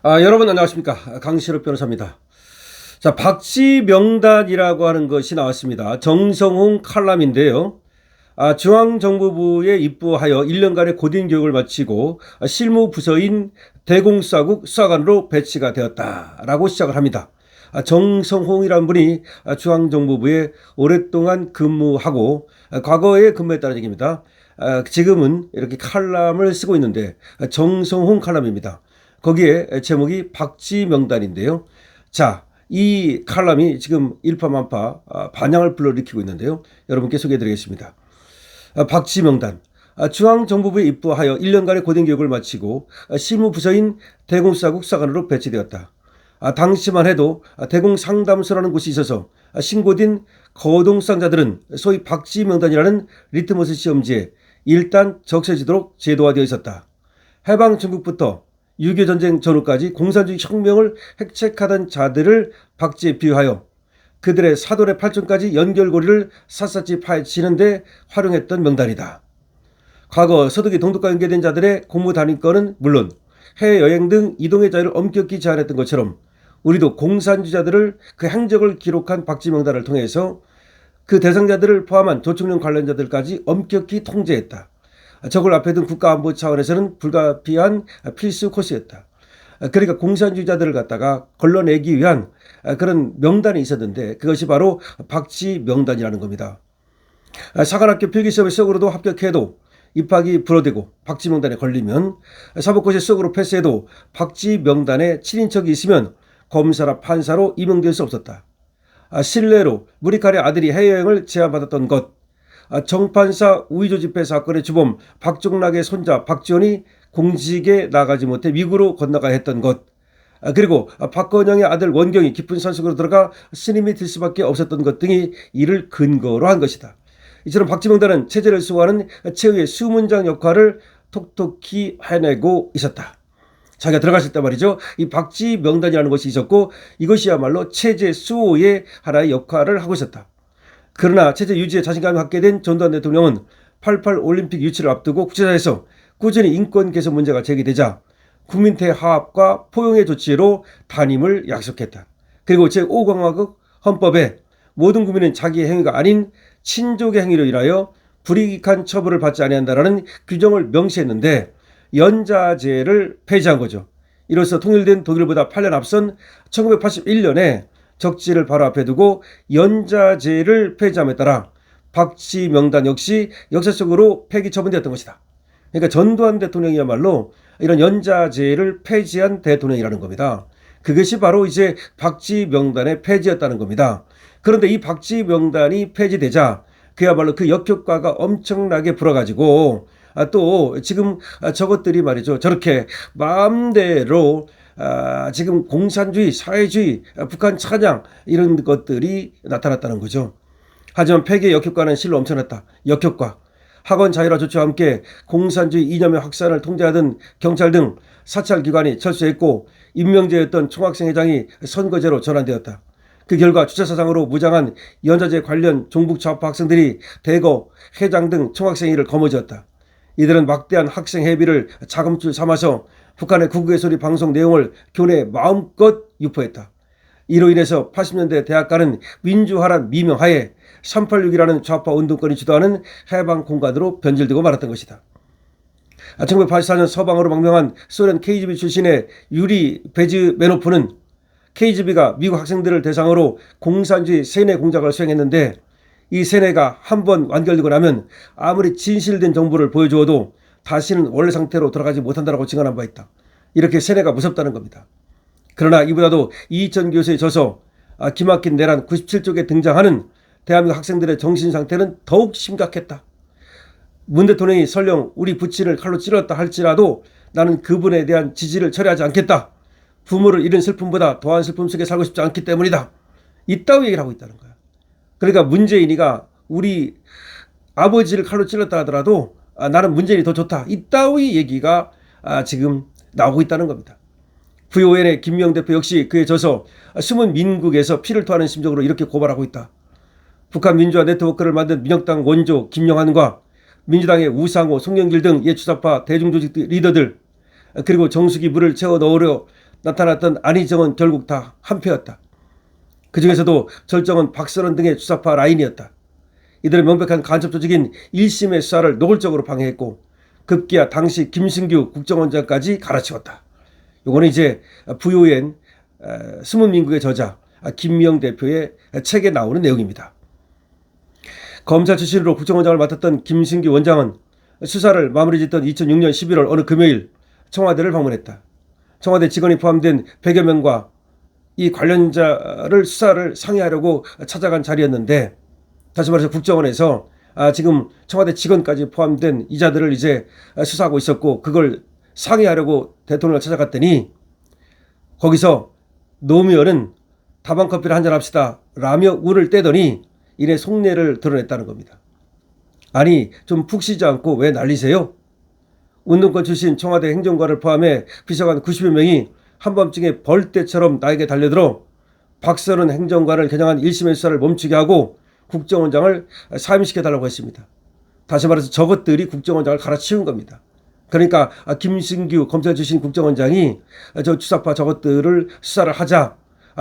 여러분 안녕하십니까. 강시럽 변호사입니다. 자, 박쥐 명단이라고 하는 것이 나왔습니다. 정성홍 칼럼인데요. 중앙정보부에 입부하여 1년간의 고된 교육을 마치고 실무 부서인 대공수사국 수사관으로 배치가 되었다라고 시작을 합니다. 정성홍이라는 분이 중앙정보부에 오랫동안 근무하고 과거에 근무했다는 얘기입니다. 지금은 이렇게 칼럼을 쓰고 있는데 정성홍 칼럼입니다. 거기에 제목이 박쥐 명단인데요. 자, 이 칼럼이 지금 일파만파 반향을 불러일으키고 있는데요. 여러분께 소개해드리겠습니다. 박쥐 명단. 중앙정보부에 입부하여 1년간의 고된 교육을 마치고 실무부서인 대공수사국 수사관으로 배치되었다. 당시만 해도 대공상담소라는 곳이 있어서 신고된 거동수상자들은 소위 박쥐 명단이라는 리트머스 시험지에 일단 적셔지도록 제도화되어 있었다. 해방 전국부터 6.25 전쟁 전후까지 공산주의 혁명을 획책하던 자들을 박쥐에 비유하여 그들의 사돈의 팔촌까지 연결고리를 샅샅이 파헤치는 데 활용했던 명단이다. 과거 서독이 동독과 연계된 자들의 공무 단위권은 물론 해외여행 등 이동의 자유를 엄격히 제한했던 것처럼 우리도 공산주의자들을 그 행적을 기록한 박쥐 명단을 통해서 그 대상자들을 포함한 조총련 관련자들까지 엄격히 통제했다. 적을 앞에 둔 국가안보 차원에서는 불가피한 필수 코스였다. 그러니까 공산주의자들을 갖다가 걸러내기 위한 그런 명단이 있었는데 그것이 바로 박쥐 명단이라는 겁니다. 사관학교 필기시험에 수석으로도 합격해도 입학이 불어되고 박쥐 명단에 걸리면 사법고시 수석으로 패스해도 박쥐 명단에 친인척이 있으면 검사나 판사로 임명될 수 없었다. 실례로 무리칼의 아들이 해외여행을 제안받았던 것, 정판사 우의조 집회 사건의 주범 박종락의 손자 박지원이 공직에 나가지 못해 미국으로 건너가야 했던 것, 그리고 박건영의 아들 원경이 깊은 산속으로 들어가 스님이 될 수밖에 없었던 것 등이 이를 근거로 한 것이다. 이처럼 박쥐 명단은 체제를 수호하는 최후의 수문장 역할을 톡톡히 해내고 있었다. 자기가 들어갔을 때 말이죠. 이 박쥐 명단이라는 것이 있었고 이것이야말로 체제 수호의 하나의 역할을 하고 있었다. 그러나 체제 유지에 자신감을 갖게 된 전두환 대통령은 88 올림픽 유치를 앞두고 국제사회에서 꾸준히 인권 개선 문제가 제기되자 국민대 화합과 포용의 조치로 단임을 약속했다. 그리고 제5공화국 헌법에 모든 국민은 자기의 행위가 아닌 친족의 행위로 인하여 불이익한 처벌을 받지 아니한다라는 규정을 명시했는데 연자제를 폐지한 거죠. 이로써 통일된 독일보다 8년 앞선 1981년에 적지를 바로 앞에 두고 연자제를 폐지함에 따라 박쥐 명단 역시 역사적으로 폐기 처분되었던 것이다. 그러니까 전두환 대통령이야말로 이런 연자제를 폐지한 대통령이라는 겁니다. 그것이 바로 이제 박쥐 명단의 폐지였다는 겁니다. 그런데 이 박쥐 명단이 폐지되자 그야말로 그 역효과가 엄청나게 불어가지고 또 지금 저것들이 말이죠. 저렇게 마음대로 지금 공산주의, 사회주의, 북한 찬양 이런 것들이 나타났다는 거죠. 하지만 폐기의 역효과는 실로 엄청났다. 역효과. 학원 자율화 조치와 함께 공산주의 이념의 확산을 통제하던 경찰 등 사찰기관이 철수했고 임명제였던 총학생회장이 선거제로 전환되었다. 그 결과 주체사상으로 무장한 연자제 관련 종북 좌파 학생들이 대거 회장 등 총학생회를 거머쥐었다. 이들은 막대한 학생 회비를 자금줄 삼아서 북한의 국외 소리 방송 내용을 교내에 마음껏 유포했다. 이로 인해서 80년대 대학가는 민주화란 미명하에 386이라는 좌파 운동권이 주도하는 해방 공간으로 변질되고 말았던 것이다. 1984년 서방으로 망명한 소련 KGB 출신의 유리 베즈메노프는 KGB가 미국 학생들을 대상으로 공산주의 세뇌 공작을 수행했는데 이 세뇌가 한번 완결되고 나면 아무리 진실된 정보를 보여주어도 다시는 원래 상태로 돌아가지 못한다고 증언한 바 있다. 이렇게 세뇌가 무섭다는 겁니다. 그러나 이보다도 이희천 교수의 저서 기막힌 내란 97쪽에 등장하는 대한민국 학생들의 정신 상태는 더욱 심각했다. 문 대통령이 설령 우리 부친을 칼로 찔렀다 할지라도 나는 그분에 대한 지지를 철회하지 않겠다. 부모를 잃은 슬픔보다 더한 슬픔 속에 살고 싶지 않기 때문이다. 이따위 얘기를 하고 있다는 거야. 그러니까 문재인이가 우리 아버지를 칼로 찔렀다 하더라도 나는 문재인이 더 좋다. 이따위 얘기가 지금 나오고 있다는 겁니다. VON의 김명 대표 역시 그에 져서 숨은 민국에서 피를 토하는 심정으로 이렇게 고발하고 있다. 북한 민주화 네트워크를 만든 민혁당 원조 김영환과 민주당의 우상호, 송영길 등 예추사파 대중조직 리더들 그리고 정수기 물을 채워 넣으려 나타났던 안희정은 결국 다 한패였다. 그중에서도 절정은 박선원 등의 수사파 라인이었다. 이들은 명백한 간첩 조직인 1심의 수사를 노골적으로 방해했고 급기야 당시 김승규 국정원장까지 갈아치웠다. 요거는 이제 부유엔 숨은 민국의 저자 김미영 대표의 책에 나오는 내용입니다. 검찰 출신으로 국정원장을 맡았던 김승규 원장은 수사를 마무리 짓던 2006년 11월 어느 금요일 청와대를 방문했다. 청와대 직원이 포함된 100여 명과 이 관련자를 수사를 상의하려고 찾아간 자리였는데, 다시 말해서 국정원에서 지금 청와대 직원까지 포함된 이자들을 이제 수사하고 있었고, 그걸 상의하려고 대통령을 찾아갔더니 거기서 노무현은 다방커피를 한잔 합시다 라며 운을 떼더니 이내 속내를 드러냈다는 겁니다. 아니 좀 푹 쉬지 않고 왜 난리세요? 운동권 출신 청와대 행정관을 포함해 비서관 90여 명이 한밤중에 벌떼처럼 나에게 달려들어 박선원 행정관을 겨냥한 1심의 수사를 멈추게 하고 국정원장을 사임시켜달라고 했습니다. 다시 말해서 저것들이 국정원장을 갈아치운 겁니다. 그러니까 김승규 검찰 출신 국정원장이 저 주사파 저것들을 수사를 하자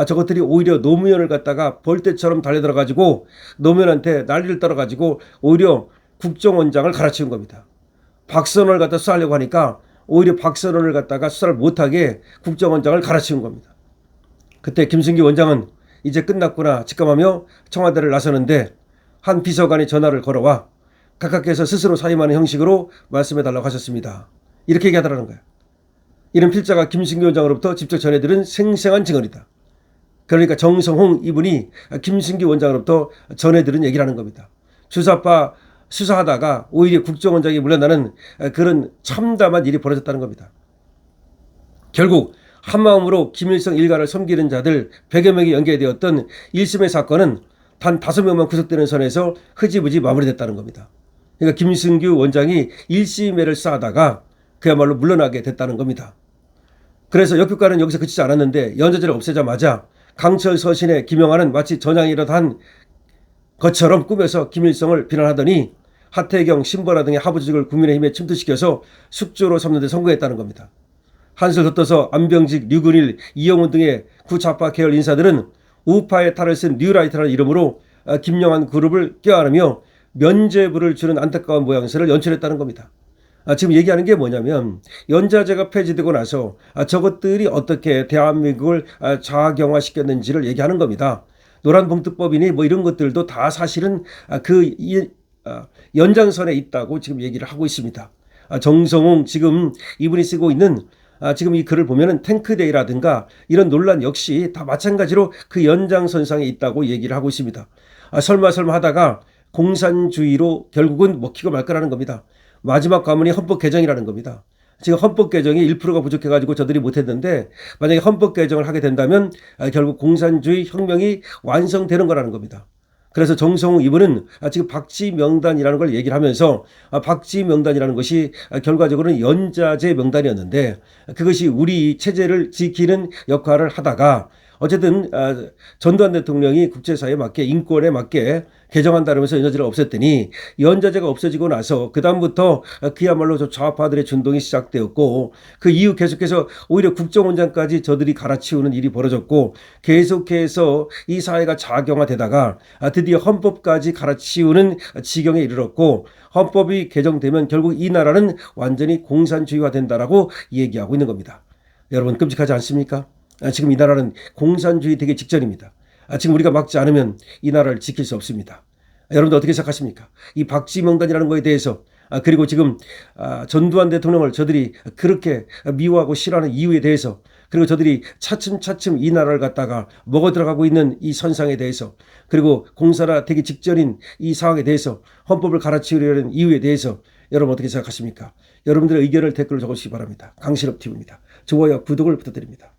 저것들이 오히려 노무현을 갖다가 벌떼처럼 달려들어가지고 노무현한테 난리를 떨어가지고 오히려 국정원장을 갈아치운 겁니다. 박선원을 갖다 수사하려고 하니까 오히려 박선원을 갖다가 수사를 못하게 국정원장을 갈아치운 겁니다. 그때 김승규 원장은 이제 끝났구나 직감하며 청와대를 나서는데 한 비서관이 전화를 걸어와 각하께서 스스로 사임하는 형식으로 말씀해달라고 하셨습니다. 이렇게 얘기하더라는 거예요. 이런 필자가 김승규 원장으로부터 직접 전해들은 생생한 증언이다. 그러니까 정성홍 이분이 김승규 원장으로부터 전해들은 얘기를 하는 겁니다. 주사파 수사하다가 오히려 국정원장이 물러나는 그런 참담한 일이 벌어졌다는 겁니다. 결국 한마음으로 김일성 일가를 섬기는 자들 100여 명이 연계되었던 1심의 사건은 단 5명만 구속되는 선에서 흐지부지 마무리됐다는 겁니다. 그러니까 김승규 원장이 1심회를 수사하다가 그야말로 물러나게 됐다는 겁니다. 그래서 역효과는 여기서 그치지 않았는데 연좌제를 없애자마자 강철 서신에 김영하는 마치 전향이라도 한 것처럼 꾸며서 김일성을 비난하더니 하태경, 신보라 등의 하부 조직을 국민의힘에 침투시켜서 숙주로 삼는 데 성공했다는 겁니다. 한술 더 떠서 안병직, 류근일, 이영훈 등의 구좌파 계열 인사들은 우파의 탈을 쓴 뉴라이트라는 이름으로 김영한 그룹을 껴안으며 면죄부를 주는 안타까운 모양새를 연출했다는 겁니다. 지금 얘기하는 게 뭐냐면 연좌제가 폐지되고 나서 저것들이 어떻게 대한민국을 자아경화시켰는지를 얘기하는 겁니다. 노란봉투법이니 뭐 이런 것들도 다 사실은 그 연장선에 있다고 지금 얘기를 하고 있습니다. 정성홍 지금 이분이 쓰고 있는 지금 이 글을 보면은 탱크데이라든가 이런 논란 역시 다 마찬가지로 그 연장선상에 있다고 얘기를 하고 있습니다. 설마 하다가 공산주의로 결국은 먹히고 말 거라는 겁니다. 마지막 관문이 헌법 개정이라는 겁니다. 지금 헌법 개정이 1%가 부족해가지고 저들이 못했는데 만약에 헌법 개정을 하게 된다면 결국 공산주의 혁명이 완성되는 거라는 겁니다. 그래서 정성홍 이분은 지금 박쥐 명단이라는 걸 얘기를 하면서 박쥐 명단이라는 것이 결과적으로는 연좌제 명단이었는데 그것이 우리 체제를 지키는 역할을 하다가 어쨌든 전두환 대통령이 국제사회에 맞게 인권에 맞게 개정한다면서 연좌제를 없앴더니 연좌제가 없어지고 나서 그 다음부터 그야말로 저 좌파들의 준동이 시작되었고 그 이후 계속해서 오히려 국정원장까지 저들이 갈아치우는 일이 벌어졌고 계속해서 이 사회가 자경화되다가 드디어 헌법까지 갈아치우는 지경에 이르렀고 헌법이 개정되면 결국 이 나라는 완전히 공산주의화 된다라고 얘기하고 있는 겁니다. 여러분 끔찍하지 않습니까? 지금 이 나라는 공산주의 되기 직전입니다. 지금 우리가 막지 않으면 이 나라를 지킬 수 없습니다. 여러분들 어떻게 생각하십니까? 이 박쥐 명단이라는 거에 대해서 그리고 지금 전두환 대통령을 저들이 그렇게 미워하고 싫어하는 이유에 대해서 그리고 저들이 차츰 이 나라를 갖다가 먹어 들어가고 있는 이 선상에 대해서 그리고 공산화 되기 직전인 이 상황에 대해서 헌법을 갈아치우려는 이유에 대해서 여러분 어떻게 생각하십니까? 여러분들의 의견을 댓글로 적어주시기 바랍니다. 강신업 TV입니다. 좋아요, 구독을 부탁드립니다.